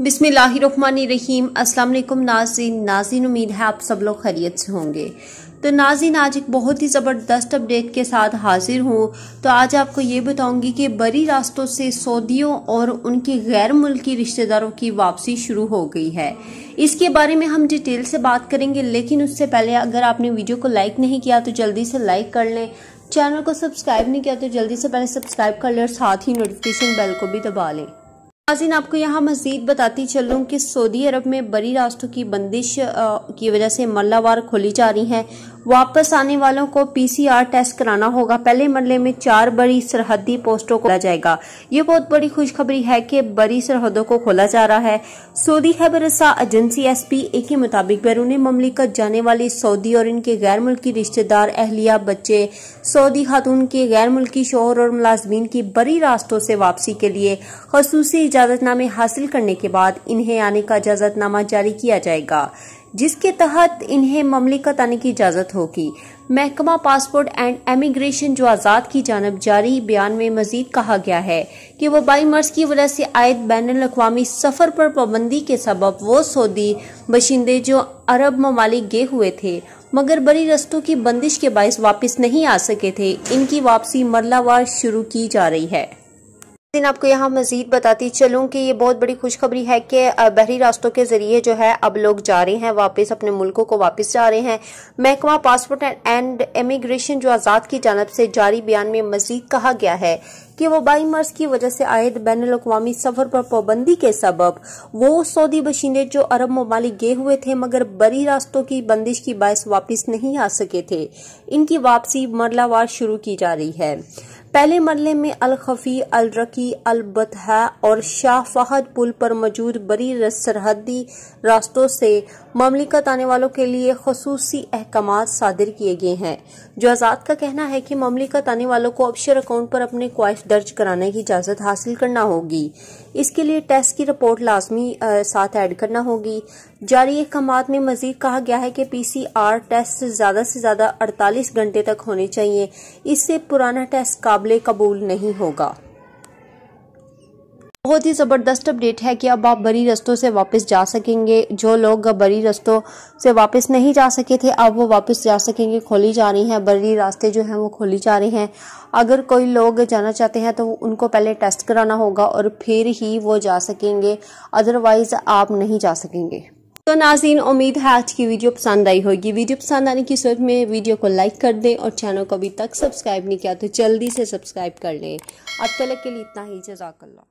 बिस्मिल्लाहिर्रहमानिर्रहीम। अस्सलाम वालेकुम नाज़रीन, उम्मीद है आप सब लोग खैरियत से होंगे। तो नाज़रीन, आज एक बहुत ही ज़बरदस्त अपडेट के साथ हाजिर हूँ। तो आज आपको ये बताऊंगी कि बरी रास्तों से सऊदियों और उनके गैर मुल्की रिश्तेदारों की वापसी शुरू हो गई है। इसके बारे में हम डिटेल से बात करेंगे, लेकिन उससे पहले अगर आपने वीडियो को लाइक नहीं किया तो जल्दी से लाइक कर लें। चैनल को सब्सक्राइब नहीं किया तो जल्दी से पहले सब्सक्राइब कर लें और साथ ही नोटिफिकेशन बेल को भी दबा लें। नाज़रीन, आपको यहाँ मज़ीद बताती चलूँ कि सऊदी अरब में बरी रास्तों की बंदिश की वजह से मरलावार खोली जा रही हैं। वापस आने वालों को पीसीआर टेस्ट कराना होगा। पहले मरले में 4 बड़ी सरहदी पोस्टों को खोला जाएगा। ये बहुत बड़ी खुशखबरी है कि बरी सरहदों को खोला जा रहा है। सऊदी खबर एजेंसी SPA के मुताबिक बैरून ममलिकत जाने वाली सऊदी और इनके गैर मुल्की रिश्तेदार, अहलिया, बच्चे, सऊदी खातून के गैर मुल्की शोहर और मुलाजमीन की बरी रास्तों से वापसी के लिए खसूसी इजाजतनामे हासिल करने के बाद इन्हें आने का इजाजतनामा जारी किया जाएगा, जिसके तहत इन्हें ममलिकत आने की इजाजत होगी। महकमा पासपोर्ट एंड इमिग्रेशन जो आजाद की जानब जारी बयान में मजीद कहा गया है कि वबाई मर्ज की वजह से आयद बैनुल अक़वामी सफर पर पाबंदी के सबब वो सऊदी बशिंदे जो अरब ममालिक गए हुए थे मगर बरी रास्तों की बंदिश के बायस वापस नहीं आ सके थे, इनकी वापसी मरलावार शुरू की जा रही है। आपको यहाँ मजीद बताती चलूँ कि ये बहुत बड़ी खुशखबरी है कि बहरी रास्तों के जरिए जो है अब लोग जा रहे हैं वापस, अपने मुल्कों को वापस जा रहे हैं। महकमा पासपोर्ट एंड इमिग्रेशन जो आजाद की जानब से जारी बयान में मजीद कहा गया है कि वबाई मर्ज की वजह से आयद बैनुल अक़वामी सफर पर पाबंदी के सबब वो सऊदी बशिंदे जो अरब ममालिक गए हुए थे मगर बरी रास्तों की बंदिश की बायस वापस नहीं आ सके थे, इनकी वापसी मरलावार शुरू की जा रही है। पहले मरले में अल खफी, अल रकी, अल बतहा और शाह फहद पुल पर मौजूद बरी सरहदी रास्तों से ममलिकत आने वालों के लिए खसूसी अहकामात सादिर किए गए हैं। जो आजाद का कहना है कि ममलिकत आने वालों को ऑफशोर अकाउंट पर अपने ख्वाहिश दर्ज कराने की इजाजत हासिल करना होगी। इसके लिए टेस्ट की रिपोर्ट लाजमी साथ ऐड करना होगी। जारी अहकामात में मजीद कहा गया है कि PCR टेस्ट से ज्यादा 48 घंटे तक होने चाहिए। इससे पुराना टेस्ट काबिल कबूल नहीं होगा। बहुत ही ज़बरदस्त अपडेट है कि अब आप बरी रास्तों से वापस जा सकेंगे। जो लोग बरी रास्तों से वापस नहीं जा सके थे अब वो वापस जा सकेंगे। खोली जा रही हैं बरी रास्ते जो हैं वो खोली जा रहे हैं। अगर कोई लोग जाना चाहते हैं तो उनको पहले टेस्ट कराना होगा और फिर ही वो जा सकेंगे, अदरवाइज आप नहीं जा सकेंगे। तो नाज़रीन, उम्मीद है आज की वीडियो पसंद आई होगी। वीडियो पसंद आने की सूरत में वीडियो को लाइक कर दें और चैनल को अभी तक सब्सक्राइब नहीं किया तो जल्दी से सब्सक्राइब कर लें। अब तक के लिए इतना ही। जज़ाकल्लाह।